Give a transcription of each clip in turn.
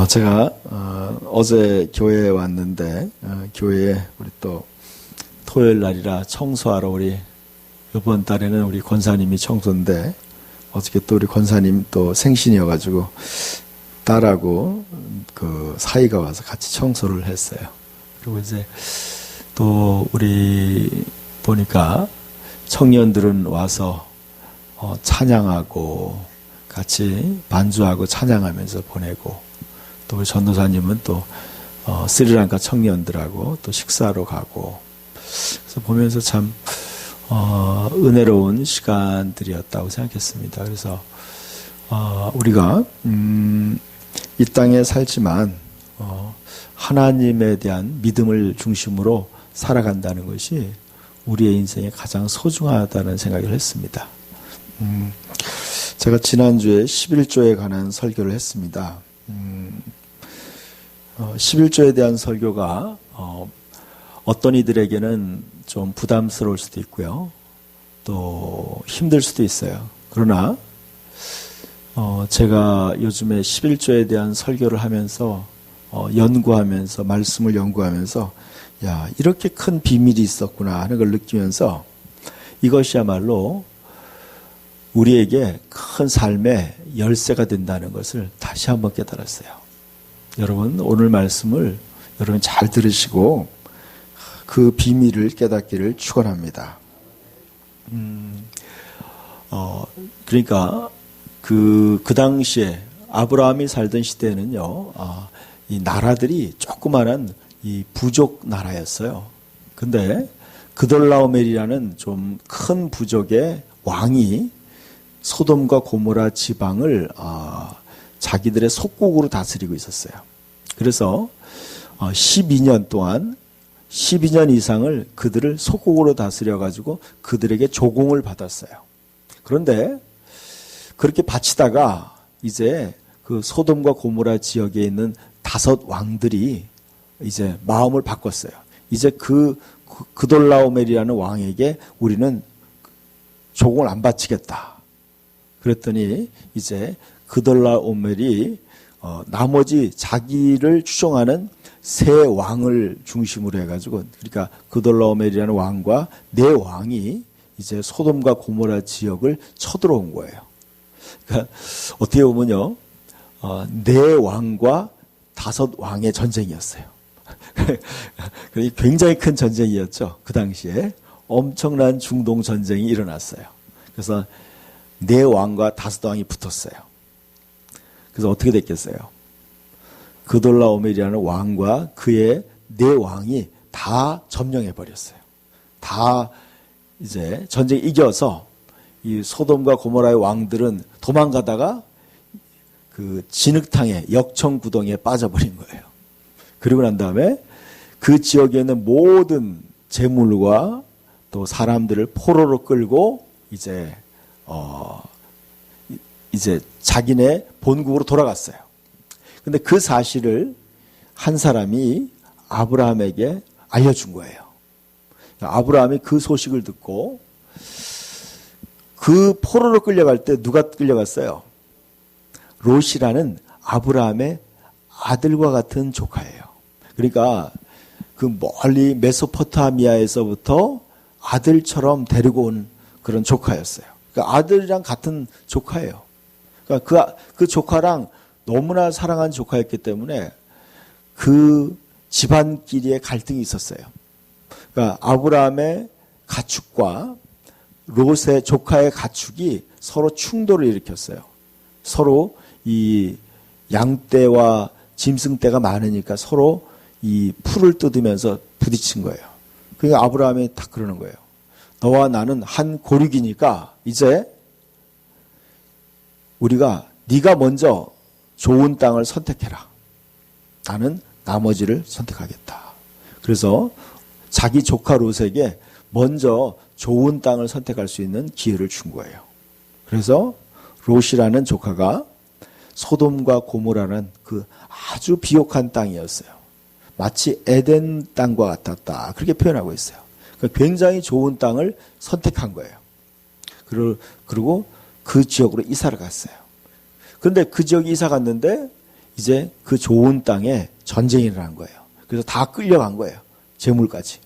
제가 어제 교회에 왔는데 교회에 우리 또 토요일 날이라 청소하러 우리 이번 달에는 우리 권사님이 청소인데 어저께 또 우리 권사님 또 생신이어가지고 딸하고 그 사이가 와서 같이 청소를 했어요. 그리고 이제 또 우리 보니까 청년들은 와서 찬양하고 같이 반주하고 찬양하면서 보내고 또 우리 전도사님은 또 스리랑카 청년들하고 또 식사로 가고 그래서 보면서 참 은혜로운 시간들이었다고 생각했습니다. 그래서 우리가 이 땅에 살지만 하나님에 대한 믿음을 중심으로 살아간다는 것이 우리의 인생에 가장 소중하다는 생각을 했습니다. 제가 지난주에 11조에 관한 설교를 했습니다. 11조에 대한 설교가 어떤 이들에게는 좀 부담스러울 수도 있고요. 또 힘들 수도 있어요. 그러나 제가 요즘에 11조에 대한 설교를 하면서 연구하면서 말씀을 연구하면서 야, 이렇게 큰 비밀이 있었구나 하는 걸 느끼면서 이것이야말로 우리에게 큰 삶의 열쇠가 된다는 것을 다시 한번 깨달았어요. 여러분 오늘 말씀을 여러분 잘 들으시고 그 비밀을 깨닫기를 축원합니다. 그러니까 그 당시에 아브라함이 살던 시대에는요, 이 나라들이 조그마한 이 부족 나라였어요. 근데 그돌라오멜이라는 좀 큰 부족의 왕이 소돔과 고모라 지방을 자기들의 속국으로 다스리고 있었어요. 그래서 12년 동안 12년 이상을 그들을 속국으로 다스려가지고 그들에게 조공을 받았어요. 그런데 그렇게 바치다가 이제 그 소돔과 고모라 지역에 있는 5 왕들이 이제 마음을 바꿨어요. 이제 그돌라오멜이라는 왕에게 우리는 조공을 안 바치겠다. 그랬더니 이제 그돌라오멜이 나머지 자기를 추종하는 세 왕을 중심으로 해가지고 그러니까 그돌라오멜이라는 왕과 4 왕이 이제 소돔과 고모라 지역을 쳐들어온 거예요. 그러니까 어떻게 보면요, 4 왕과 5 왕의 전쟁이었어요. 굉장히 큰 전쟁이었죠. 그 당시에 엄청난 중동 전쟁이 일어났어요. 그래서 4 왕과 5 왕이 붙었어요. 그래서 어떻게 됐겠어요? 그돌라오멜이라는 왕과 그의 4 왕이 다 점령해 버렸어요. 다 이제 전쟁 이겨서 이 소돔과 고모라의 왕들은 도망가다가 그 진흙탕에 역청구덩이에 빠져버린 거예요. 그리고 난 다음에 그 지역에 있는 모든 재물과 또 사람들을 포로로 끌고 이제 자기네 본국으로 돌아갔어요. 근데 그 사실을 한 사람이 아브라함에게 알려준 거예요. 아브라함이 그 소식을 듣고 그 포로로 끌려갈 때 누가 끌려갔어요? 롯이라는 아브라함의 아들과 같은 조카예요. 그러니까 그 멀리 메소포타미아에서부터 아들처럼 데리고 온 그런 조카였어요. 그러니까 아들이랑 같은 조카예요. 그러니까 그 조카랑 너무나 사랑한 조카였기 때문에 그 집안끼리의 갈등이 있었어요. 그러니까 아브라함의 가축과 롯의 조카의 가축이 서로 충돌을 일으켰어요. 서로 이 양떼와 짐승떼가 많으니까 서로 이 풀을 뜯으면서 부딪힌 거예요. 그러니까 아브라함이 딱 그러는 거예요. 너와 나는 한 고륙이니까 이제 우리가 네가 먼저 좋은 땅을 선택해라. 나는 나머지를 선택하겠다. 그래서 자기 조카 롯에게 먼저 좋은 땅을 선택할 수 있는 기회를 준 거예요. 그래서 롯이라는 조카가 소돔과 고모라는 그 아주 비옥한 땅이었어요. 마치 에덴 땅과 같았다. 그렇게 표현하고 있어요. 그러니까 굉장히 좋은 땅을 선택한 거예요. 그리고 그 지역으로 이사를 갔어요. 그런데 그 지역에 이사 갔는데 이제 그 좋은 땅에 전쟁이 일어난 거예요. 그래서 다 끌려간 거예요. 재물까지.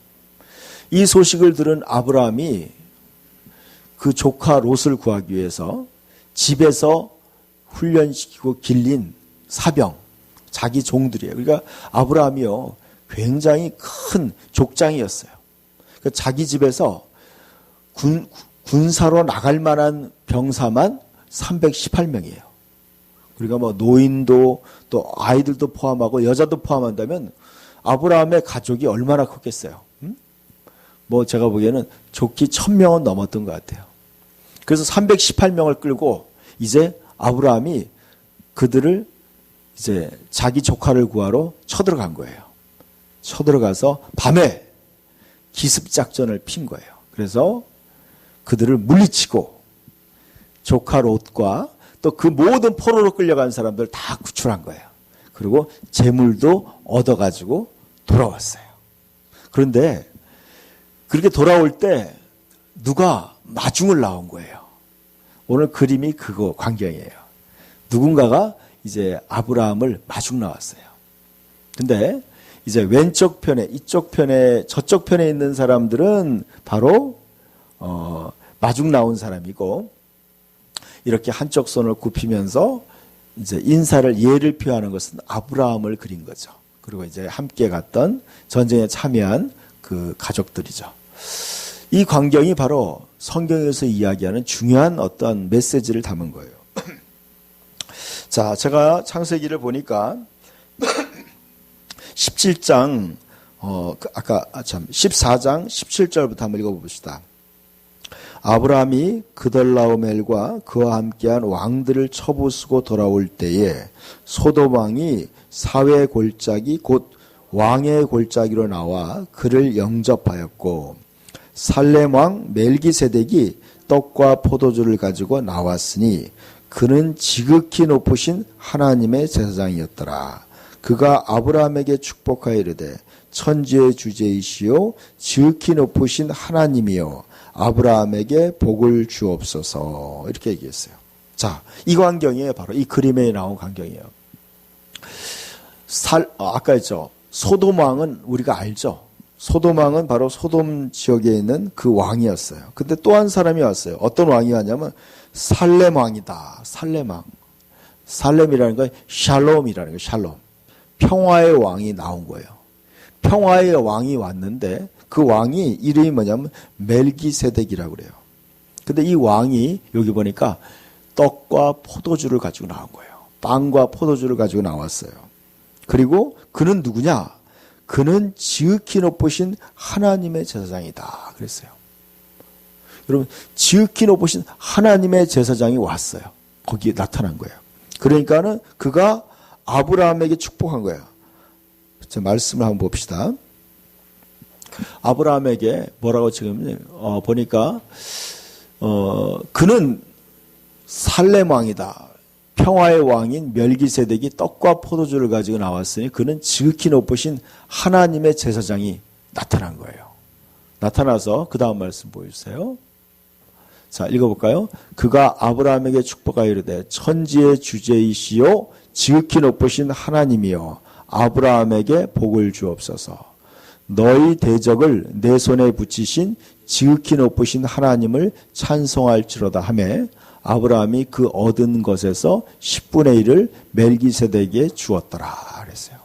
이 소식을 들은 아브라함이 그 조카 롯을 구하기 위해서 집에서 훈련시키고 길린 사병, 자기 종들이에요. 그러니까 아브라함이요, 굉장히 큰 족장이었어요. 그러니까 자기 집에서 군사로 나갈 만한 병사만 318명이에요. 그러니까 뭐 노인도 또 아이들도 포함하고 여자도 포함한다면 아브라함의 가족이 얼마나 컸겠어요. 뭐 제가 보기에는 좋기 1000명은 넘었던 것 같아요. 그래서 318명을 끌고 이제 아브라함이 그들을 이제 자기 조카를 구하러 쳐들어간 거예요. 쳐들어가서 밤에 기습작전을 핀 거예요. 그래서 그들을 물리치고 조카 롯과 또 그 모든 포로로 끌려간 사람들 다 구출한 거예요. 그리고 재물도 얻어가지고 돌아왔어요. 그런데 그렇게 돌아올 때 누가 마중을 나온 거예요. 오늘 그림이 그거 광경이에요. 누군가가 이제 아브라함을 마중 나왔어요. 근데 이제 왼쪽 편에, 이쪽 편에, 저쪽 편에 있는 사람들은 바로 마중 나온 사람이고, 이렇게 한쪽 손을 굽히면서 이제 인사를 예를 표하는 것은 아브라함을 그린 거죠. 그리고 이제 함께 갔던 전쟁에 참여한 그 가족들이죠. 이 광경이 바로 성경에서 이야기하는 중요한 어떤 메시지를 담은 거예요. 자, 제가 창세기를 보니까 17장, 아까 14장 17절부터 한번 읽어봅시다. 아브라함이 그덜라오멜과 그와 함께한 왕들을 처부수고 돌아올 때에 소돔 왕이 사회 골짜기 곧 왕의 골짜기로 나와 그를 영접하였고, 살렘 왕 멜기세덱이 떡과 포도주를 가지고 나왔으니 그는 지극히 높으신 하나님의 제사장이었더라. 그가 아브라함에게 축복하여 이르되 천지의 주제이시오 지극히 높으신 하나님이여 아브라함에게 복을 주옵소서, 이렇게 얘기했어요. 자, 이 광경이에요. 바로 이 그림에 나온 광경이에요. 아까 했죠. 소돔 왕은 우리가 알죠. 소돔 왕은 바로 소돔 지역에 있는 그 왕이었어요. 근데 또 한 사람이 왔어요. 어떤 왕이 왔냐면 살렘 왕이다. 살렘 왕. 살렘이라는 건 샬롬이라는 거예요. 샬롬. 평화의 왕이 나온 거예요. 평화의 왕이 왔는데 그 왕이 이름이 뭐냐면 멜기세덱이라고 그래요. 근데 이 왕이 여기 보니까 떡과 포도주를 가지고 나온 거예요. 빵과 포도주를 가지고 나왔어요. 그리고 그는 누구냐? 그는 지극히 높으신 하나님의 제사장이다 그랬어요. 여러분, 지극히 높으신 하나님의 제사장이 왔어요. 거기에 나타난 거예요. 그러니까는 그가 아브라함에게 축복한 거예요. 자, 말씀을 한번 봅시다. 아브라함에게 뭐라고 지금 보니까 그는 살렘 왕이다. 평화의 왕인 멜기세덱이 떡과 포도주를 가지고 나왔으니 그는 지극히 높으신 하나님의 제사장이 나타난 거예요. 나타나서 그 다음 말씀 보여주세요. 자, 읽어볼까요? 그가 아브라함에게 축복하여 이르되 천지의 주제이시오 지극히 높으신 하나님이여 아브라함에게 복을 주옵소서. 너희 대적을 내 손에 붙이신 지극히 높으신 하나님을 찬송할지로다 하매 아브라함이 그 얻은 것에서 10분의 1을 멜기세덱에게 주었더라 그랬어요.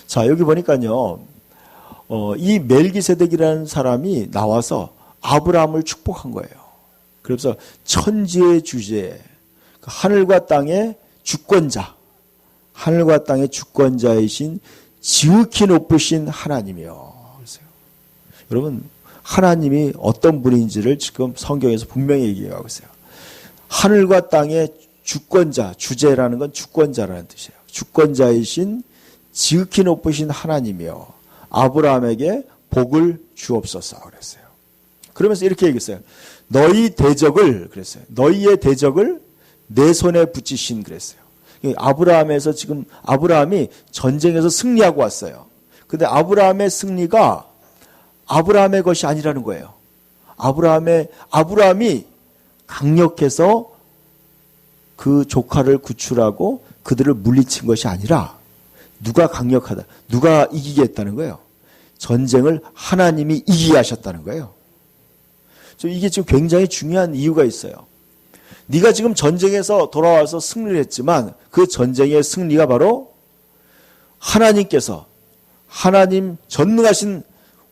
자, 여기 보니까요, 이 멜기세덱이라는 사람이 나와서 아브라함을 축복한 거예요. 그래서 천지의 주제, 하늘과 땅의 주권자, 하늘과 땅의 주권자이신 지극히 높으신 하나님이요. 그랬어요. 여러분, 하나님이 어떤 분인지를 지금 성경에서 분명히 얘기하고 있어요. 하늘과 땅의 주권자, 주제라는 건 주권자라는 뜻이에요. 주권자이신 지극히 높으신 하나님이요 아브라함에게 복을 주옵소서 그랬어요. 그러면서 이렇게 얘기했어요. 너희 대적을 그랬어요. 너희의 대적을 내 손에 붙이신 그랬어요. 아브라함에서 지금 아브라함이 전쟁에서 승리하고 왔어요. 근데 아브라함의 승리가 아브라함의 것이 아니라는 거예요. 아브라함이 강력해서 그 조카를 구출하고 그들을 물리친 것이 아니라 누가 강력하다, 누가 이기게 했다는 거예요. 전쟁을 하나님이 이기게 하셨다는 거예요. 이게 지금 굉장히 중요한 이유가 있어요. 네가 지금 전쟁에서 돌아와서 승리를 했지만 그 전쟁의 승리가 바로 하나님께서, 하나님 전능하신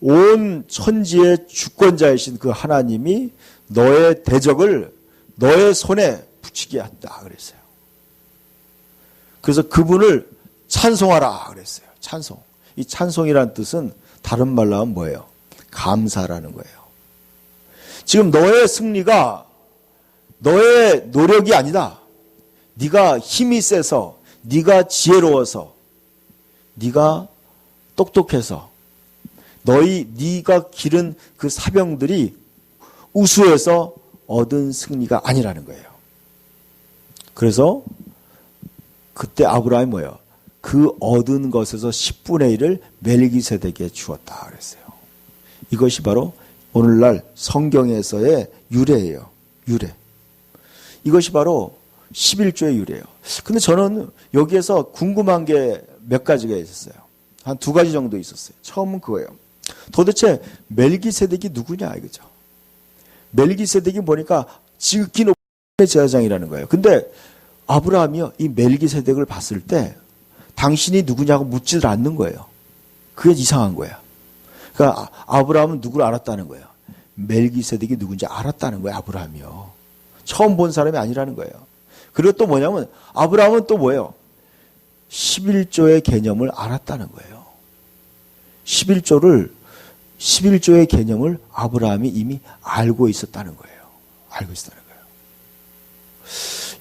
온 천지의 주권자이신 그 하나님이 너의 대적을 너의 손에 붙이게 한다 그랬어요. 그래서 그분을 찬송하라 그랬어요. 찬송. 이 찬송이라는 뜻은 다른 말로 하면 뭐예요? 감사라는 거예요. 지금 너의 승리가 너의 노력이 아니다. 네가 힘이 세서, 네가 지혜로워서, 네가 똑똑해서, 네가 기른 그 사병들이 우수해서 얻은 승리가 아니라는 거예요. 그래서 그때 아브라함이 뭐예요? 그 얻은 것에서 10분의 1을 멜기세덱에게 주었다 그랬어요. 이것이 바로 오늘날 성경에서의 유래예요. 유래. 이것이 바로 11조의 유래예요. 근데 저는 여기에서 궁금한 게 몇 가지가 있었어요. 한 2가지 정도 있었어요. 처음은 그거예요. 도대체 멜기세덱이 누구냐 이거죠. 멜기세덱이 보니까 지극히 높은 제사장이라는 거예요. 근데 아브라함이요, 이 멜기세덱을 봤을 때 당신이 누구냐고 묻지를 않는 거예요. 그게 이상한 거야. 그러니까 아브라함은 누구를 알았다는 거예요. 멜기세덱이 누군지 알았다는 거예요. 아브라함이요. 처음 본 사람이 아니라는 거예요. 그리고 또 뭐냐면 아브라함은 또 뭐예요? 11조의 개념을 알았다는 거예요. 11조의 개념을 아브라함이 이미 알고 있었다는 거예요. 알고 있었다는 거예요.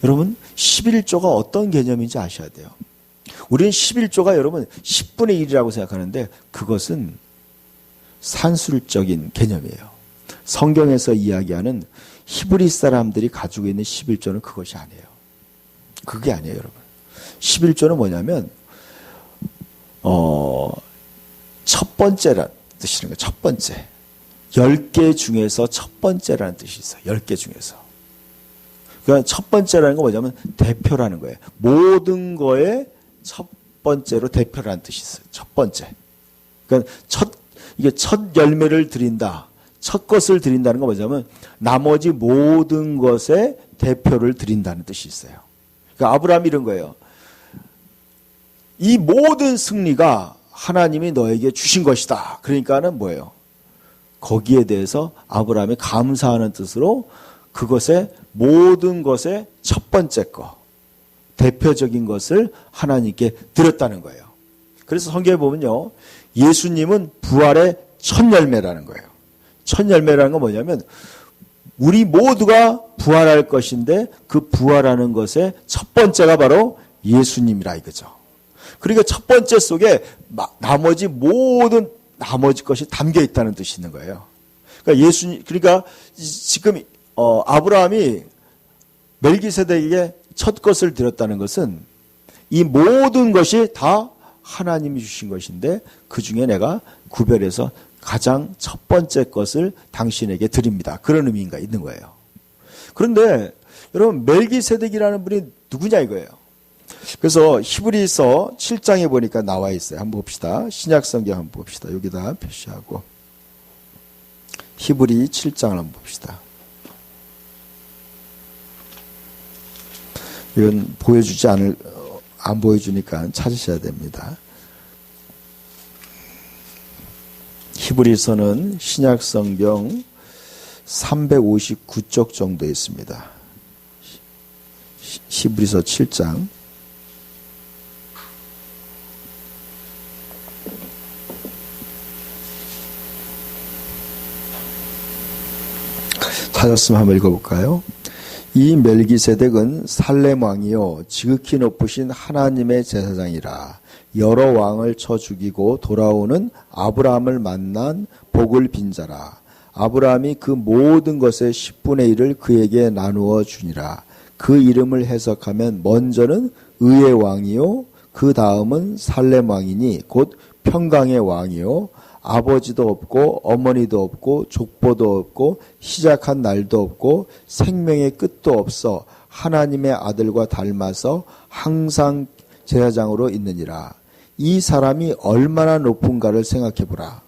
여러분, 11조가 어떤 개념인지 아셔야 돼요. 우리는 11조가 여러분 10분의 1이라고 생각하는데 그것은 산술적인 개념이에요. 성경에서 이야기하는 히브리 사람들이 가지고 있는 11조는 그것이 아니에요. 그게 아니에요, 여러분. 11조는 뭐냐면 첫 번째란 뜻이는 거예요. 첫 번째. 10개 중에서 첫 번째라는 뜻이 있어요. 10개 중에서. 그러니까 첫 번째라는 건 뭐냐면 대표라는 거예요. 모든 거에 첫 번째로 대표라는 뜻이 있어요. 첫 번째. 그러니까 이게 첫 열매를 드린다. 첫 것을 드린다는 건 뭐냐면 나머지 모든 것에 대표를 드린다는 뜻이 있어요. 그러니까 아브라함이 이런 거예요. 이 모든 승리가 하나님이 너에게 주신 것이다. 그러니까는 뭐예요? 거기에 대해서 아브라함이 감사하는 뜻으로 그것의 모든 것의 첫 번째 거, 대표적인 것을 하나님께 드렸다는 거예요. 그래서 성경에 보면요, 예수님은 부활의 첫 열매라는 거예요. 첫 열매라는 건 뭐냐면 우리 모두가 부활할 것인데 그 부활하는 것의 첫 번째가 바로 예수님이라 이거죠. 그러니까 첫 번째 속에 나머지 모든 나머지 것이 담겨 있다는 뜻이 있는 거예요. 그러니까 지금 아브라함이 멜기세덱에게 첫 것을 드렸다는 것은 이 모든 것이 다 하나님이 주신 것인데 그 중에 내가 구별해서 가장 첫 번째 것을 당신에게 드립니다. 그런 의미가 있는 거예요. 그런데 여러분 멜기세덱이라는 분이 누구냐 이거예요. 그래서 히브리서 7장에 보니까 나와 있어요. 한번 봅시다. 신약성경 한번 봅시다. 여기다 표시하고 히브리 7장을 한번 봅시다. 이건 안 보여주니까 찾으셔야 됩니다. 히브리서는 신약성경 359쪽 정도 있습니다. 히브리서 7장. 찾았으면 한번 읽어볼까요? 이 멜기세덱은 살렘 왕이요 지극히 높으신 하나님의 제사장이라. 여러 왕을 쳐 죽이고 돌아오는 아브라함을 만난 복을 빈 자라. 아브라함이 그 모든 것의 10분의 1을 그에게 나누어 주니라. 그 이름을 해석하면 먼저는 의의 왕이요 그 다음은 살렘 왕이니 곧 평강의 왕이요 아버지도 없고 어머니도 없고 족보도 없고 시작한 날도 없고 생명의 끝도 없어 하나님의 아들과 닮아서 항상 제사장으로 있느니라. 이 사람이 얼마나 높은가를 생각해보라.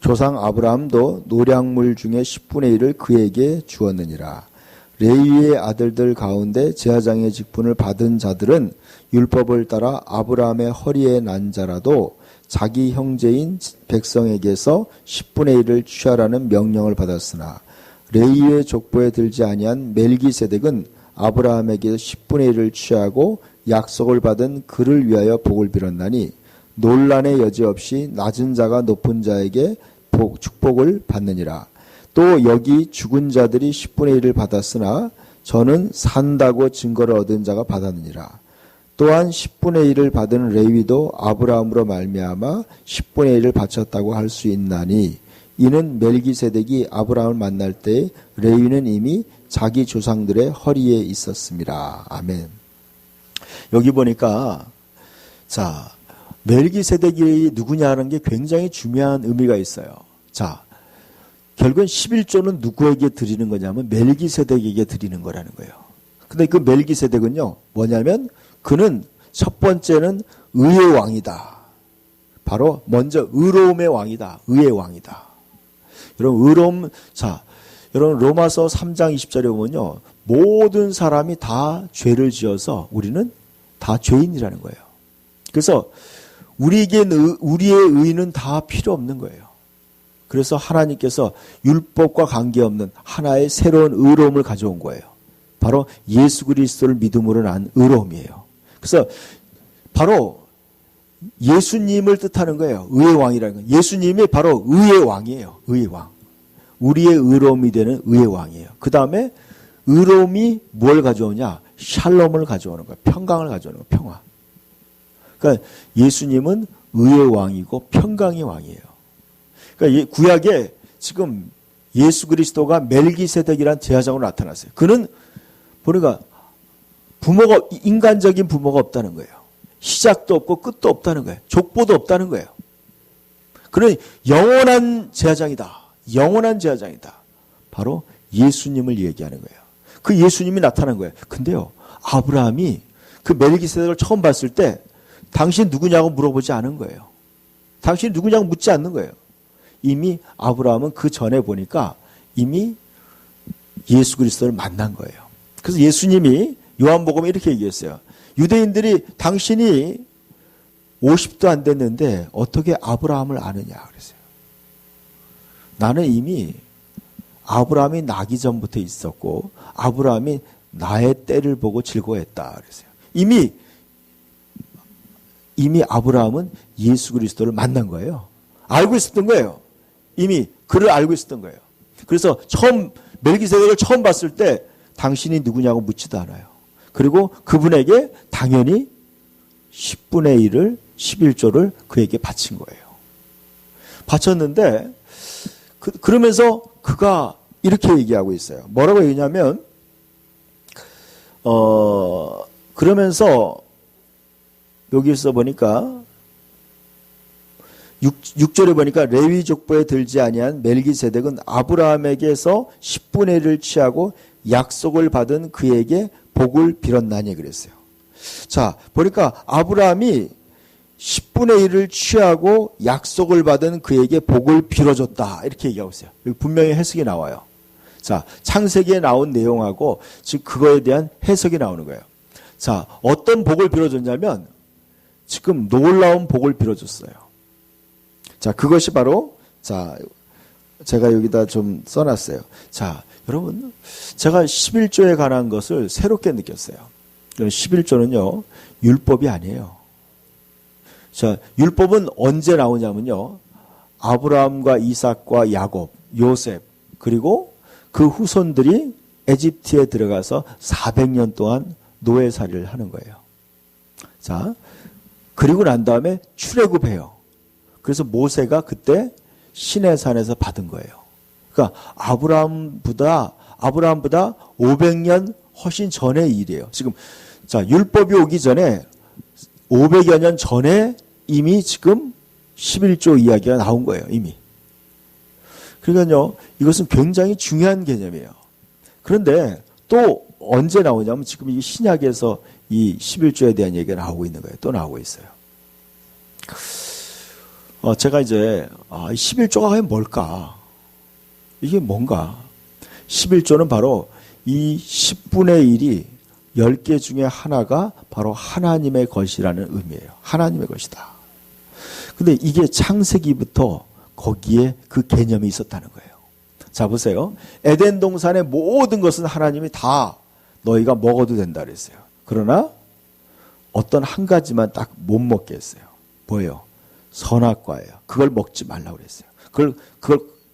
조상 아브라함도 노량물 중에 10분의 1을 그에게 주었느니라. 레위의 아들들 가운데 제사장의 직분을 받은 자들은 율법을 따라 아브라함의 허리에 난 자라도 자기 형제인 백성에게서 10분의 1을 취하라는 명령을 받았으나 레위의 족보에 들지 아니한 멜기세덱은 아브라함에게 10분의 1을 취하고 약속을 받은 그를 위하여 복을 빌었나니 논란의 여지 없이 낮은 자가 높은 자에게 축복을 받느니라. 또 여기 죽은 자들이 10분의 1을 받았으나 저는 산다고 증거를 얻은 자가 받았느니라. 또한 10분의 1을 받은 레위도 아브라함으로 말미암아 10분의 1을 바쳤다고 할 수 있나니 이는 멜기세덱이 아브라함을 만날 때 레위는 이미 자기 조상들의 허리에 있었습니다. 아멘. 여기 보니까 자 멜기세덱이 누구냐는 게 굉장히 중요한 의미가 있어요. 자 결국은 11조는 누구에게 드리는 거냐면 멜기세덱에게 드리는 거라는 거예요. 근데 그 멜기세덱은요 뭐냐면 그는 첫 번째는 의의 왕이다. 바로 먼저 의로움의 왕이다. 의의 왕이다. 여러분 의로움 자 여러분 로마서 3장 20절에 보면요 모든 사람이 다 죄를 지어서 우리는 다 죄인이라는 거예요. 그래서 우리의 의는 다 필요 없는 거예요. 그래서 하나님께서 율법과 관계없는 하나의 새로운 의로움을 가져온 거예요. 바로 예수 그리스도를 믿음으로 난 의로움이에요. 그래서 바로 예수님을 뜻하는 거예요. 의의 왕이라는 거예요. 예수님이 바로 의의 왕이에요. 의의 왕. 우리의 의로움이 되는 의의 왕이에요. 그 다음에 의로움이 뭘 가져오냐? 샬롬을 가져오는 거예요. 평강을 가져오는 거예요. 평화. 그러니까 예수님은 의의 왕이고 평강의 왕이에요. 그러니까 구약에 지금 예수 그리스도가 멜기세덱이라는 제사장으로 나타났어요. 그는 보니까 부모가 인간적인 부모가 없다는 거예요. 시작도 없고 끝도 없다는 거예요. 족보도 없다는 거예요. 그는 영원한 제사장이다. 영원한 제사장이다. 바로 예수님을 얘기하는 거예요. 그 예수님이 나타난 거예요. 근데요, 아브라함이 그 멜기세덱을 처음 봤을 때 당신 누구냐고 물어보지 않은 거예요. 당신 누구냐고 묻지 않는 거예요. 이미 아브라함은 그 전에 보니까 이미 예수 그리스도를 만난 거예요. 그래서 예수님이 요한복음에 이렇게 얘기했어요. 유대인들이 당신이 50도 안 됐는데 어떻게 아브라함을 아느냐 그랬어요. 나는 이미 아브라함이 나기 전부터 있었고 아브라함이 나의 때를 보고 즐거워했다 그랬어요. 이미 아브라함은 예수 그리스도를 만난 거예요. 알고 있었던 거예요. 이미 그를 알고 있었던 거예요. 그래서 멜기세덱을 처음 봤을 때 당신이 누구냐고 묻지도 않아요. 그리고 그분에게 당연히 10분의 1을 11조를 그에게 바친 거예요. 바쳤는데 그러면서 그가 이렇게 얘기하고 있어요. 뭐라고 얘기냐면 그러면서 여기서 보니까 6절에 보니까 레위 족보에 들지 아니한 멜기세덱은 아브라함에게서 10분의 1을 취하고 약속을 받은 그에게 복을 빌었나니 그랬어요. 자, 보니까 아브라함이 10분의 1을 취하고 약속을 받은 그에게 복을 빌어줬다. 이렇게 얘기하고 있어요. 여기 분명히 해석이 나와요. 자, 창세기에 나온 내용하고 지금 그거에 대한 해석이 나오는 거예요. 자, 어떤 복을 빌어줬냐면 지금 놀라운 복을 빌어줬어요. 자, 그것이 바로 자, 제가 여기다 좀 써놨어요. 자, 여러분, 제가 11조에 관한 것을 새롭게 느꼈어요. 11조는요, 율법이 아니에요. 자, 율법은 언제 나오냐면요, 아브라함과 이삭과 야곱, 요셉, 그리고 그 후손들이 에집트에 들어가서 400년 동안 노예살이를 하는 거예요. 자, 그리고 난 다음에 출애굽해요. 그래서 모세가 그때 시내산에서 받은 거예요. 그러니까 아브라함보다 500년 훨씬 전의 일이에요. 지금 자, 율법이 오기 전에 500여 년 전에 이미 지금 11조 이야기가 나온 거예요. 이미. 그러니까요, 이것은 굉장히 중요한 개념이에요. 그런데 또 언제 나오냐면 지금 이 신약에서 이 11조에 대한 얘기가 나오고 있는 거예요. 또 나오고 있어요. 제가 이제 11조가 과연 뭘까? 이게 뭔가? 11조는 바로 이 10분의 1이 10개 중에 하나가 바로 하나님의 것이라는 의미예요. 하나님의 것이다. 근데 이게 창세기부터 거기에 그 개념이 있었다는 거예요. 자, 보세요. 에덴 동산의 모든 것은 하나님이 다 너희가 먹어도 된다 그랬어요. 그러나 어떤 한 가지만 딱 못 먹게 했어요. 뭐예요? 선악과예요. 그걸 먹지 말라고 그랬어요. 그걸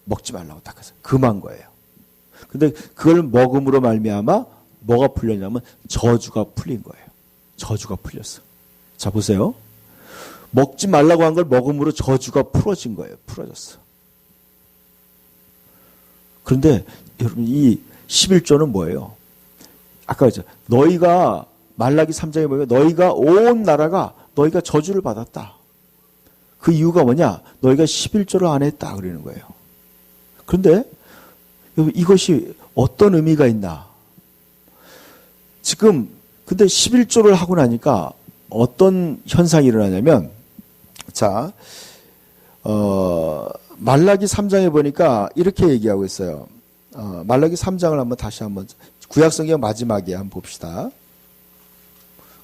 먹지 말라고 딱 했어요. 금한 거예요. 근데 그걸 먹음으로 말미암아 뭐가 풀렸냐면 저주가 풀린 거예요. 저주가 풀렸어. 자, 보세요. 먹지 말라고 한 걸 먹음으로 저주가 풀어진 거예요. 풀어졌어. 그런데 여러분 이 11조는 뭐예요? 아까 그랬죠. 너희가 말라기 3장에 보면 너희가 온 나라가 너희가 저주를 받았다. 그 이유가 뭐냐? 너희가 11조를 안 했다 그러는 거예요. 그런데 이것이 어떤 의미가 있나? 지금 근데 11조를 하고 나니까 어떤 현상이 일어나냐면 자, 말라기 3장에 보니까 이렇게 얘기하고 있어요. 말라기 3장을 한번 다시 한번 구약성경 마지막에 한번 봅시다.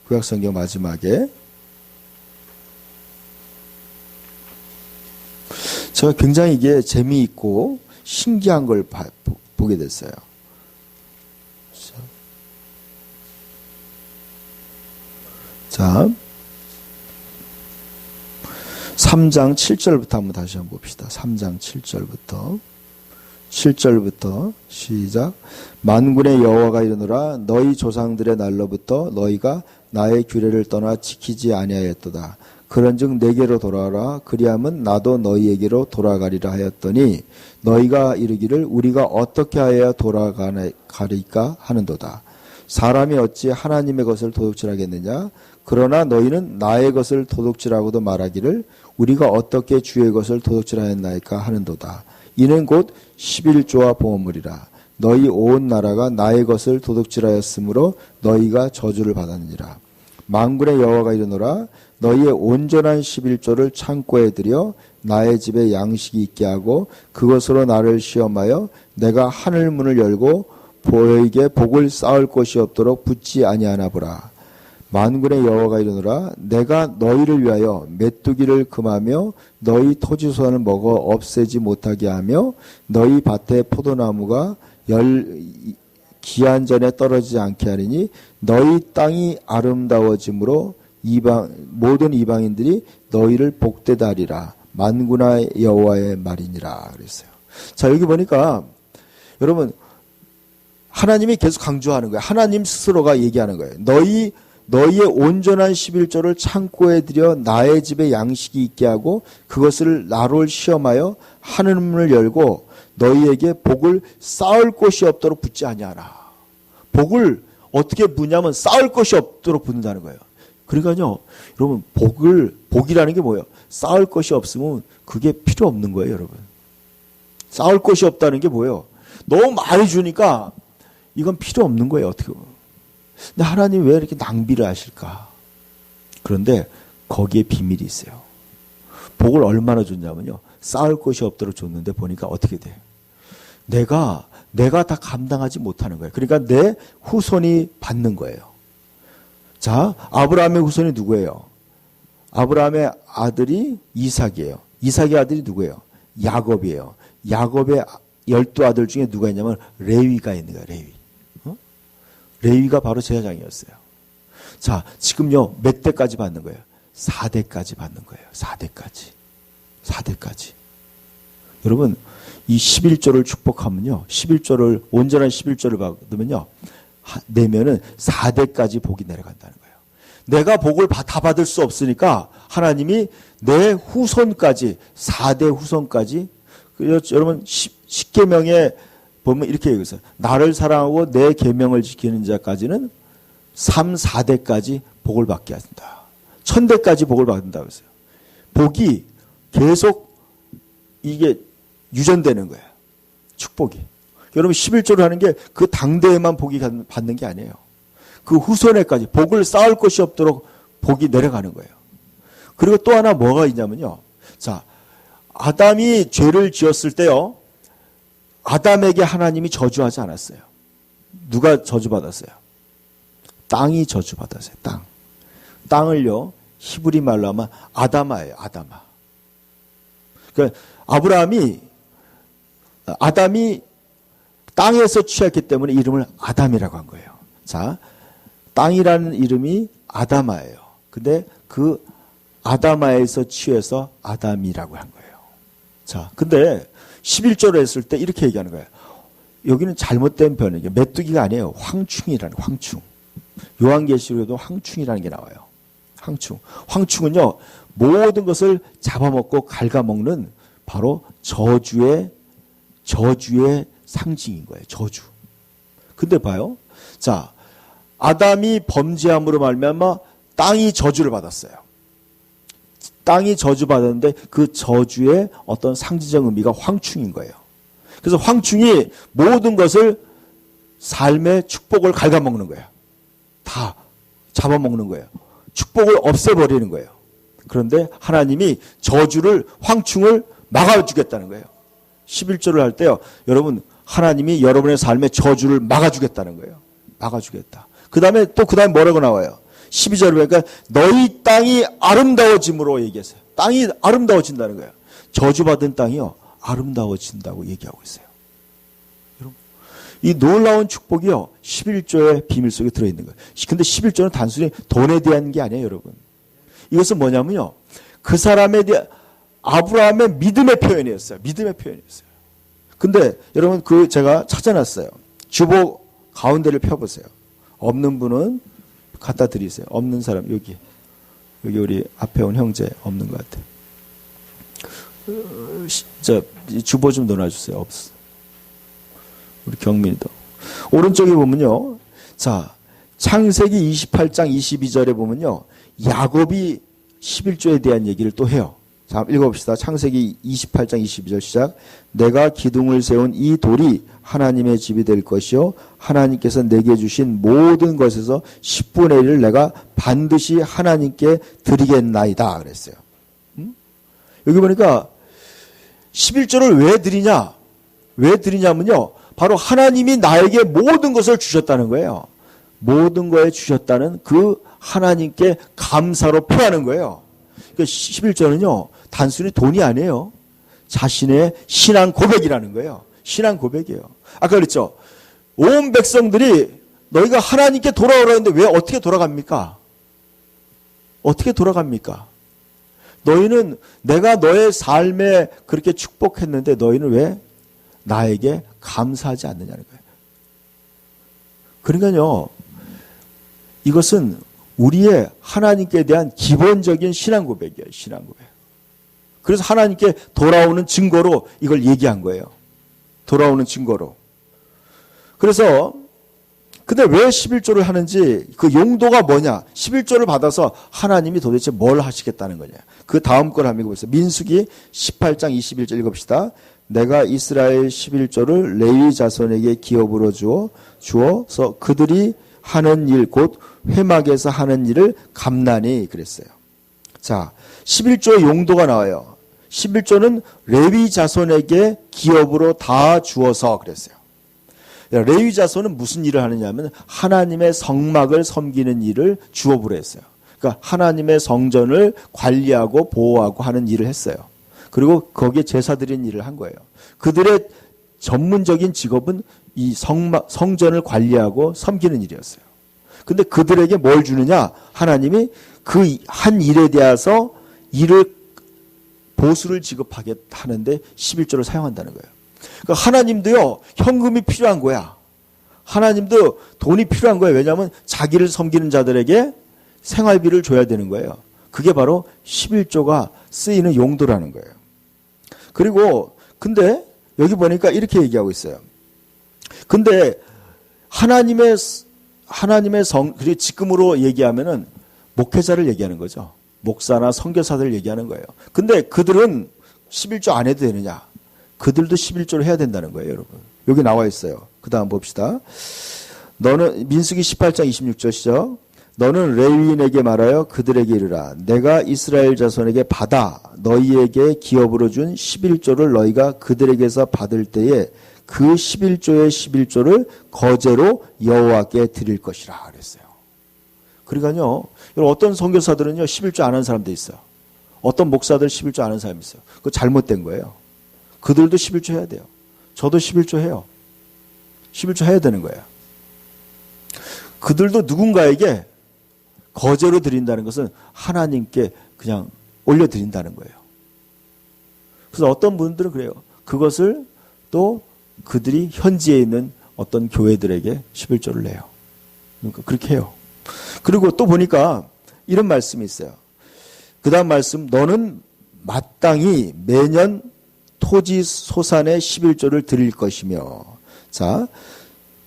구약성경 마지막에 제가 굉장히 이게 재미있고 신기한 걸 보게 됐어요. 자, 3장 7절부터 한번 다시 한번 봅시다. 3장 7절부터 시작. 만군의 여호와가 이르노라 너희 조상들의 날로부터 너희가 나의 규례를 떠나 지키지 아니하였도다. 그런즉 내게로 돌아오라. 그리하면 나도 너희에게로 돌아가리라 하였더니 너희가 이르기를 우리가 어떻게 하여야 돌아가리까 하는도다. 사람이 어찌 하나님의 것을 도둑질하겠느냐? 그러나 너희는 나의 것을 도둑질하고도 말하기를 우리가 어떻게 주의 것을 도둑질하였나이까 하는도다. 이는 곧 11조와 보험물이라. 너희 온 나라가 나의 것을 도둑질하였으므로 너희가 저주를 받았느니라. 만군의 여호와가 이르노라 너희의 온전한 11조를 창고에 들여 나의 집에 양식이 있게 하고 그것으로 나를 시험하여 내가 하늘 문을 열고 너희에게 복을 쌓을 곳이 없도록 붙지 아니하나 보라. 만군의 여호와가 이르노라 내가 너희를 위하여 메뚜기를 금하며 너희 토지소산을 먹어 없애지 못하게 하며 너희 밭의 포도나무가 기한 전에 떨어지지 않게 하리니 너희 땅이 아름다워짐으로 모든 이방인들이 너희를 복되다 하리라. 만군의 여호와의 말이니라 그랬어요. 자, 여기 보니까 여러분 하나님이 계속 강조하는 거예요. 하나님 스스로가 얘기하는 거예요. 너희의 온전한 11조를 창고에 들여 나의 집에 양식이 있게 하고 그것을 나로 시험하여 하늘문을 열고 너희에게 복을 쌓을 곳이 없도록 붙지 아니하라. 복을 어떻게 부냐면 쌓을 곳이 없도록 붙는다는 거예요. 그러니까요, 여러분 복이라는 게 뭐예요? 쌓을 것이 없으면 그게 필요 없는 거예요, 여러분. 쌓을 곳이 없다는 게 뭐예요? 너무 많이 주니까 이건 필요 없는 거예요, 어떻게 보면. 근데 하나님 왜 이렇게 낭비를 하실까? 그런데 거기에 비밀이 있어요. 복을 얼마나 줬냐면요. 쌓을 곳이 없도록 줬는데 보니까 어떻게 돼? 내가 다 감당하지 못하는 거예요. 그러니까 내 후손이 받는 거예요. 자, 아브라함의 후손이 누구예요? 아브라함의 아들이 이삭이에요. 이삭의 아들이 누구예요? 야곱이에요. 야곱의 12아들 중에 누가 있냐면 레위가 있는 거예요. 레위. 레위가 바로 제사장이었어요. 자, 지금요 몇 대까지 받는 거예요? 4대까지 받는 거예요. 4대까지. 여러분 이 11조를 축복하면요, 11조를 온전한 11조를 받으면요, 내면은 4대까지 복이 내려간다는 거예요. 내가 복을 다 받을 수 없으니까 하나님이 내 후손까지 4대 후손까지. 여러분 10계명에 보면 이렇게 얘기했어요. 나를 사랑하고 내 계명을 지키는 자까지는 3, 4대까지 복을 받게 한다. 1000대까지 복을 받는다고 했어요. 복이 계속 이게 유전되는 거예요. 축복이. 여러분 11조를 하는 게 그 당대에만 복이 받는 게 아니에요. 그 후손에까지 복을 쌓을 것이 없도록 복이 내려가는 거예요. 그리고 또 하나 뭐가 있냐면요. 자, 아담이 죄를 지었을 때요. 아담에게 하나님이 저주하지 않았어요. 누가 저주받았어요? 땅이 저주받았어요. 땅. 땅을요. 히브리 말로 하면 아다마예요. 아다마. 그러니까 아담이 땅에서 취했기 때문에 이름을 아담이라고 한 거예요. 자, 땅이라는 이름이 아다마예요. 근데 그 아다마에서 취해서 아담이라고 한 거예요. 자, 근데 11조로 했을 때 이렇게 얘기하는 거예요. 여기는 잘못된 번역이에요. 메뚜기가 아니에요. 황충이라는 황충. 요한계시록에도 황충이라는 게 나와요. 황충. 황충은요, 모든 것을 잡아먹고 갉아먹는 바로 저주의 상징인 거예요. 저주. 근데 봐요. 자, 아담이 범죄함으로 말미암아 땅이 저주를 받았어요. 땅이 저주받았는데 그 저주의 어떤 상징적 의미가 황충인 거예요. 그래서 황충이 모든 것을 삶의 축복을 갉아먹는 거예요. 다 잡아먹는 거예요. 축복을 없애버리는 거예요. 그런데 하나님이 황충을 막아주겠다는 거예요. 11조를 할 때요. 여러분, 하나님이 여러분의 삶의 저주를 막아주겠다는 거예요. 막아주겠다. 그 다음에 뭐라고 나와요? 12절을 보니까 너희 땅이 아름다워짐으로 얘기했어요. 땅이 아름다워진다는 거예요. 저주받은 땅이요. 아름다워진다고 얘기하고 있어요. 여러분, 이 놀라운 축복이요. 11조의 비밀 속에 들어있는 거예요. 근데 11조는 단순히 돈에 대한 게 아니에요, 여러분. 이것은 뭐냐면요. 그 사람에 대한 아브라함의 믿음의 표현이었어요. 믿음의 표현이었어요. 근데 여러분 제가 찾아놨어요. 주보 가운데를 펴보세요. 없는 분은 갖다 드리세요. 없는 사람 여기 우리 앞에 온 형제 없는 것 같아요. 주보 좀 넣어주세요. 없어. 우리 경민이도. 오른쪽에 보면요. 자, 창세기 28장 22절에 보면요. 야곱이 11조에 대한 얘기를 또 해요. 자, 읽어봅시다. 창세기 28장 22절 시작. 내가 기둥을 세운 이 돌이 하나님의 집이 될 것이요. 하나님께서 내게 주신 모든 것에서 10분의 1을 내가 반드시 하나님께 드리겠나이다. 그랬어요. 여기 보니까 11조를 왜 드리냐? 왜 드리냐면요. 바로 하나님이 나에게 모든 것을 주셨다는 거예요. 모든 거에 주셨다는 그 하나님께 감사로 표하는 거예요. 그러니까 11조는요. 단순히 돈이 아니에요. 자신의 신앙 고백이라는 거예요. 신앙 고백이에요. 아까 그랬죠. 온 백성들이 너희가 하나님께 돌아오라는데 왜 어떻게 돌아갑니까? 어떻게 돌아갑니까? 너희는 내가 너의 삶에 그렇게 축복했는데 너희는 왜 나에게 감사하지 않느냐는 거예요. 그러니까요. 이것은 우리의 하나님께 대한 기본적인 신앙 고백이에요. 신앙 고백. 그래서 하나님께 돌아오는 증거로 이걸 얘기한 거예요. 돌아오는 증거로. 그래서 근데 왜 11조를 하는지 그 용도가 뭐냐. 11조를 받아서 하나님이 도대체 뭘 하시겠다는 거냐. 그 다음 걸 한번 읽어보세요. 민수기 18장 21절 읽어봅시다. 내가 이스라엘 11조를 레위 자손에게 기업으로 주어서 그들이 하는 일 곧 회막에서 하는 일을 감나니 그랬어요. 자, 11조의 용도가 나와요. 11조는 레위 자손에게 기업으로 다 주어서 그랬어요. 레위 자손은 무슨 일을 하느냐면 하나님의 성막을 섬기는 일을 주업으로 했어요. 그러니까 하나님의 성전을 관리하고 보호하고 하는 일을 했어요. 그리고 거기에 제사 드리는 일을 한 거예요. 그들의 전문적인 직업은 이 성전을 관리하고 섬기는 일이었어요. 근데 그들에게 뭘 주느냐? 하나님이 그 한 일에 대해서 보수를 지급하게 하는데 11조를 사용한다는 거예요. 그러니까 하나님도요, 현금이 필요한 거야. 하나님도 돈이 필요한 거예요. 왜냐하면 자기를 섬기는 자들에게 생활비를 줘야 되는 거예요. 그게 바로 11조가 쓰이는 용도라는 거예요. 그리고 근데 여기 보니까 이렇게 얘기하고 있어요. 근데 하나님의 그리고 지금으로 얘기하면은 목회자를 얘기하는 거죠. 목사나 선교사들 얘기하는 거예요. 근데 그들은 11조 안 해도 되느냐? 그들도 11조를 해야 된다는 거예요, 여러분. 여기 나와 있어요. 그 다음 봅시다. 너는 민수기 18장 26절이죠. 너는 레위인에게 말하여 그들에게 이르라. 내가 이스라엘 자손에게 받아 너희에게 기업으로 준 11조를 너희가 그들에게서 받을 때에 그 11조의 11조를 거제로 여호와께 드릴 것이라 그랬어요. 그러니까요, 어떤 선교사들은요 11조 안 하는 사람도 있어요. 어떤 목사들 11조 안 하는 사람이 있어요. 그거 잘못된 거예요. 그들도 11조 해야 돼요. 저도 11조 해요. 11조 해야 되는 거예요. 그들도 누군가에게 거제로 드린다는 것은 하나님께 그냥 올려드린다는 거예요. 그래서 어떤 분들은 그래요. 그것을 또 그들이 현지에 있는 어떤 교회들에게 11조를 내요. 그러니까 그렇게 해요. 그리고 또 보니까 이런 말씀이 있어요. 그 다음 말씀, 너는 마땅히 매년 토지 소산의 11조를 드릴 것이며, 자,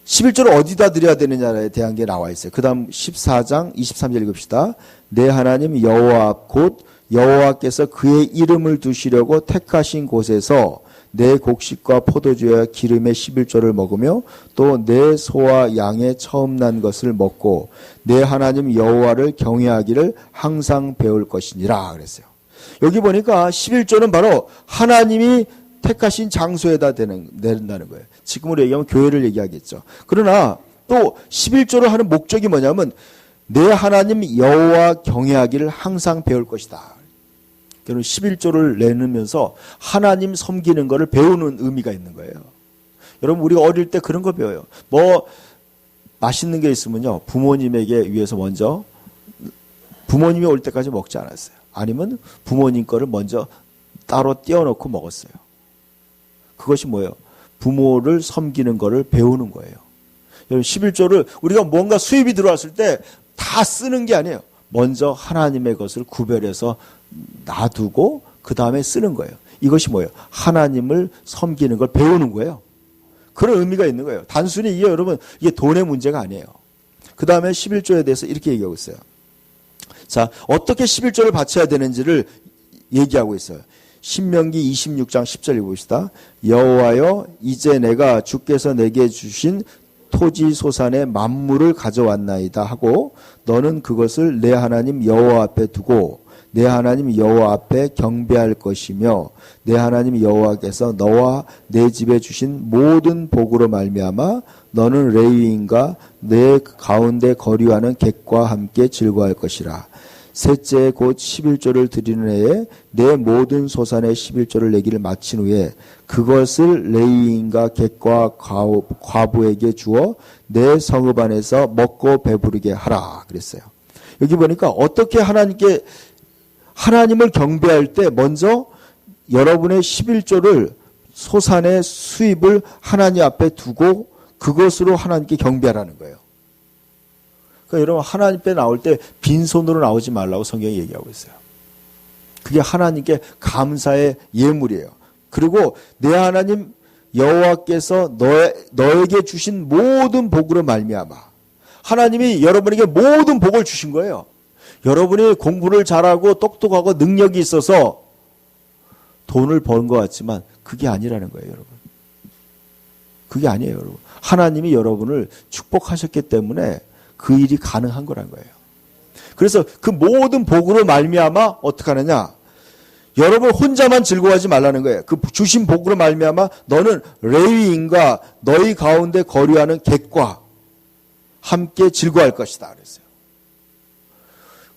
11조를 어디다 드려야 되느냐에 대한 게 나와 있어요. 그 다음 14장 23절 읽읍시다. 내 하나님 여호와 앞 곧 여호와께서 그의 이름을 두시려고 택하신 곳에서 내 곡식과 포도주와 기름의 11조를 먹으며 또 내 소와 양의 처음 난 것을 먹고 내 하나님 여호와를 경외하기를 항상 배울 것이니라 그랬어요. 여기 보니까 11조는 바로 하나님이 택하신 장소에다 내린다는 거예요. 지금으로 얘기하면 교회를 얘기하겠죠. 그러나 또 11조를 하는 목적이 뭐냐면 내 하나님 여호와 경외하기를 항상 배울 것이다. 여러분 11조를 내놓으면서 하나님 섬기는 것을 배우는 의미가 있는 거예요. 여러분 우리가 어릴 때 그런 거 배워요. 뭐 맛있는 게 있으면요 부모님에게 위해서 먼저 부모님이 올 때까지 먹지 않았어요. 아니면 부모님 거를 먼저 따로 띄워놓고 먹었어요. 그것이 뭐예요? 부모를 섬기는 거를 배우는 거예요. 여러분 11조를 우리가 뭔가 수입이 들어왔을 때 다 쓰는 게 아니에요. 먼저 하나님의 것을 구별해서 놔두고 그 다음에 쓰는 거예요. 이것이 뭐예요? 하나님을 섬기는 걸 배우는 거예요. 그런 의미가 있는 거예요. 단순히 이게 여러분 이게 돈의 문제가 아니에요. 그 다음에 11조에 대해서 이렇게 얘기하고 있어요. 자, 어떻게 11조를 바쳐야 되는지를 얘기하고 있어요. 신명기 26장 10절 읽어봅시다. 여호와여 이제 내가 주께서 내게 주신 토지 소산의 만물을 가져왔나이다 하고 너는 그것을 내 하나님 여호와 앞에 두고 내 하나님 여호와 앞에 경배할 것이며 내 하나님 여호와께서 너와 내 집에 주신 모든 복으로 말미암아 너는 레위인과 내 가운데 거류하는 객과 함께 즐거워할 것이라. 셋째 곧 11조를 드리는 해에 내 모든 소산의 11조를 내기를 마친 후에 그것을 레위인과 객과 과부에게 주어 내 성읍 안에서 먹고 배부르게 하라 그랬어요. 여기 보니까 어떻게 하나님을 경배할 때 먼저 여러분의 11조를 소산의 수입을 하나님 앞에 두고 그것으로 하나님께 경배하라는 거예요. 그러니까 여러분 하나님 앞에 나올 때 빈손으로 나오지 말라고 성경이 얘기하고 있어요. 그게 하나님께 감사의 예물이에요. 그리고 내 하나님 여호와께서 너에게 주신 모든 복으로 말미암아 하나님이 여러분에게 모든 복을 주신 거예요. 여러분이 공부를 잘하고 똑똑하고 능력이 있어서 돈을 버는 것 같지만 그게 아니라는 거예요, 여러분. 그게 아니에요, 여러분. 하나님이 여러분을 축복하셨기 때문에 그 일이 가능한 거란 거예요. 그래서 그 모든 복으로 말미암아 어떻게 하느냐? 여러분 혼자만 즐거워하지 말라는 거예요. 그 주신 복으로 말미암아 너는 레위인과 너희 가운데 거류하는 객과 함께 즐거워할 것이다 그랬어요.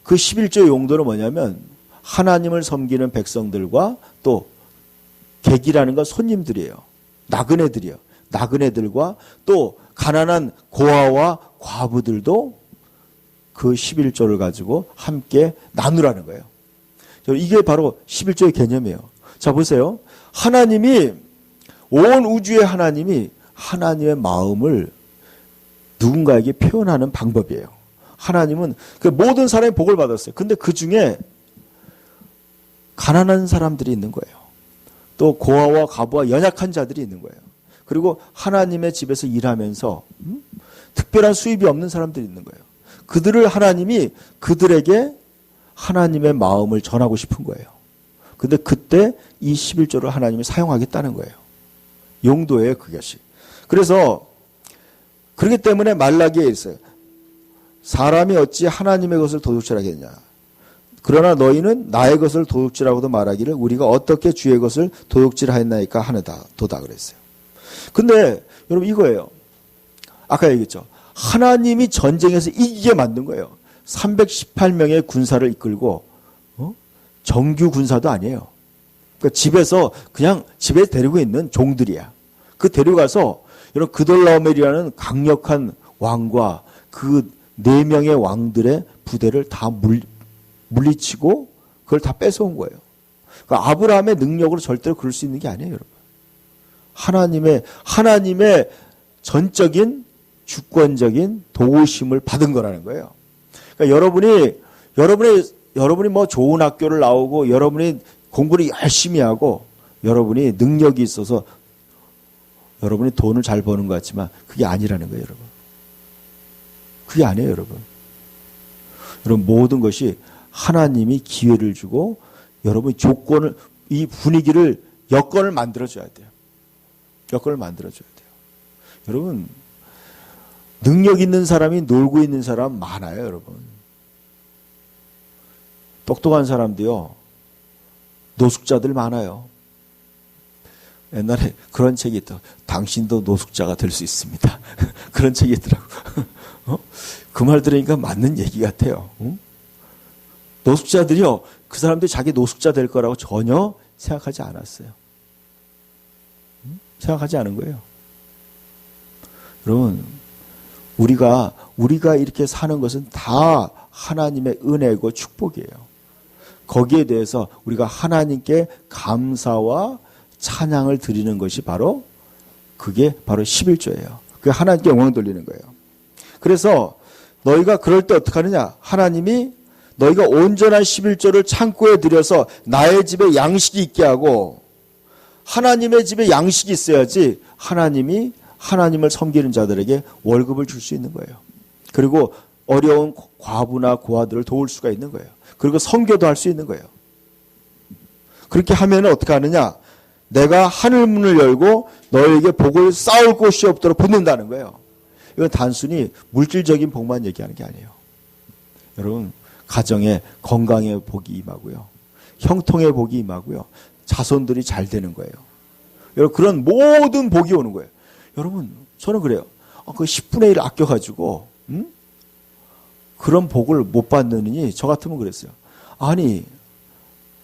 그 11조의 용도는 뭐냐면 하나님을 섬기는 백성들과 또 객이라는 건 손님들이에요. 나그네들이에요. 나그네들과 또 가난한 고아와 과부들도 그 11조를 가지고 함께 나누라는 거예요. 이게 바로 11조의 개념이에요. 자 보세요. 하나님이 온 우주의 하나님이 하나님의 마음을 누군가에게 표현하는 방법이에요. 하나님은 그 모든 사람이 복을 받았어요. 근데 그 중에 가난한 사람들이 있는 거예요. 또 고아와 과부와 연약한 자들이 있는 거예요. 그리고 하나님의 집에서 일하면서 특별한 수입이 없는 사람들이 있는 거예요. 그들을 하나님이 그들에게 하나님의 마음을 전하고 싶은 거예요. 근데 그때 이 11조를 하나님이 사용하겠다는 거예요. 용도예요, 그것이. 그래서 그렇기 때문에 말라기에 있어요. 사람이 어찌 하나님의 것을 도둑질하겠냐. 그러나 너희는 나의 것을 도둑질하고도 말하기를 우리가 어떻게 주의 것을 도둑질하였나이까 하도다 그랬어요. 근데 여러분 이거예요. 아까 얘기했죠. 하나님이 전쟁에서 이기게 만든 거예요. 318명의 군사를 이끌고 정규 군사도 아니에요. 그러니까 집에서 그냥 집에 데리고 있는 종들이야. 그 데려가서 여러분 그돌라오멜이라는 강력한 왕과 그 4명의 왕들의 부대를 다 물리치고 그걸 다 뺏어온 거예요. 그러니까 아브라함의 능력으로 절대로 그럴 수 있는 게 아니에요, 여러분. 하나님의 전적인 주권적인 도우심을 받은 거라는 거예요. 그러니까 여러분이 뭐 좋은 학교를 나오고 여러분이 공부를 열심히 하고 여러분이 능력이 있어서 여러분이 돈을 잘 버는 것 같지만 그게 아니라는 거예요, 여러분. 그게 아니에요, 여러분. 여러분 모든 것이 하나님이 기회를 주고 여러분이 조건을 이 분위기를 여건을 만들어줘야 돼요. 여건을 만들어줘야 돼요. 여러분 능력 있는 사람이 놀고 있는 사람 많아요, 여러분. 똑똑한 사람도요 노숙자들 많아요. 옛날에 그런 책이 있다. 당신도 노숙자가 될 수 있습니다. 그런 책이 있더라고. 그 말 들으니까 맞는 얘기 같아요. 노숙자들이요, 그 사람들이 자기 노숙자 될 거라고 전혀 생각하지 않았어요. 생각하지 않은 거예요. 여러분, 우리가 이렇게 사는 것은 다 하나님의 은혜고 축복이에요. 거기에 대해서 우리가 하나님께 감사와 찬양을 드리는 것이 그게 바로 11조예요. 그게 하나님께 영광 돌리는 거예요. 그래서 너희가 그럴 때 어떻게 하느냐? 하나님이 너희가 온전한 11조를 창고에 들여서 나의 집에 양식이 있게 하고, 하나님의 집에 양식이 있어야지 하나님을 섬기는 자들에게 월급을 줄 수 있는 거예요. 그리고 어려운 과부나 고아들을 도울 수가 있는 거예요. 그리고 선교도 할 수 있는 거예요. 그렇게 하면 어떻게 하느냐? 내가 하늘문을 열고 너에게 복을 쌓을 곳이 없도록 붓는다는 거예요. 이건 단순히 물질적인 복만 얘기하는 게 아니에요. 여러분, 가정에 건강의 복이 임하고요. 형통의 복이 임하고요. 자손들이 잘 되는 거예요. 여러분, 그런 모든 복이 오는 거예요. 여러분, 저는 그래요. 그 10분의 1 아껴가지고, 그런 복을 못 받느니 저 같으면 그랬어요. 아니,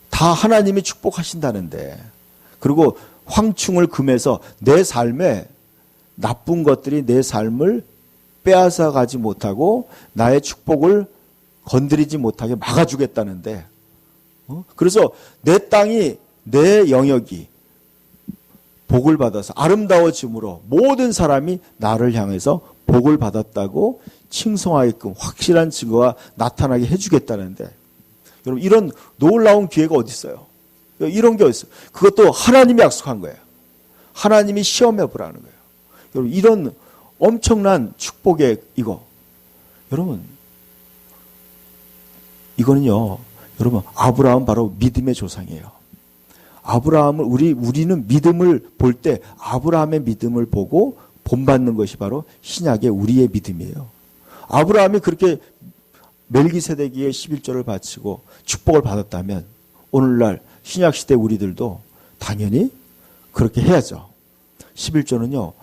다 하나님이 축복하신다는데, 그리고 황충을 금해서 내 삶에 나쁜 것들이 내 삶을 빼앗아 가지 못하고 나의 축복을 건드리지 못하게 막아주겠다는데, 그래서 내 땅이, 내 영역이 복을 받아서 아름다워짐으로 모든 사람이 나를 향해서 복을 받았다고 칭송하게끔 확실한 증거가 나타나게 해주겠다는데, 여러분 이런 놀라운 기회가 어디 있어요? 이런 게 어디 있어요? 그것도 하나님이 약속한 거예요. 하나님이 시험해 보라는 거예요. 여러분 이런 엄청난 축복의 여러분 이거는요, 여러분 아브라함 바로 믿음의 조상이에요. 아브라함을 우리는 믿음을 볼 때 아브라함의 믿음을 보고 본받는 것이 바로 신약의 우리의 믿음이에요. 아브라함이 그렇게 멜기세덱의 11조를 바치고 축복을 받았다면 오늘날 신약시대 우리들도 당연히 그렇게 해야죠. 11조는요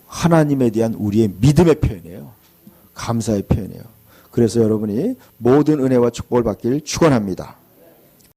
하나님에 대한 우리의 믿음의 표현이에요. 감사의 표현이에요. 그래서 여러분이 모든 은혜와 축복을 받기를 축원합니다.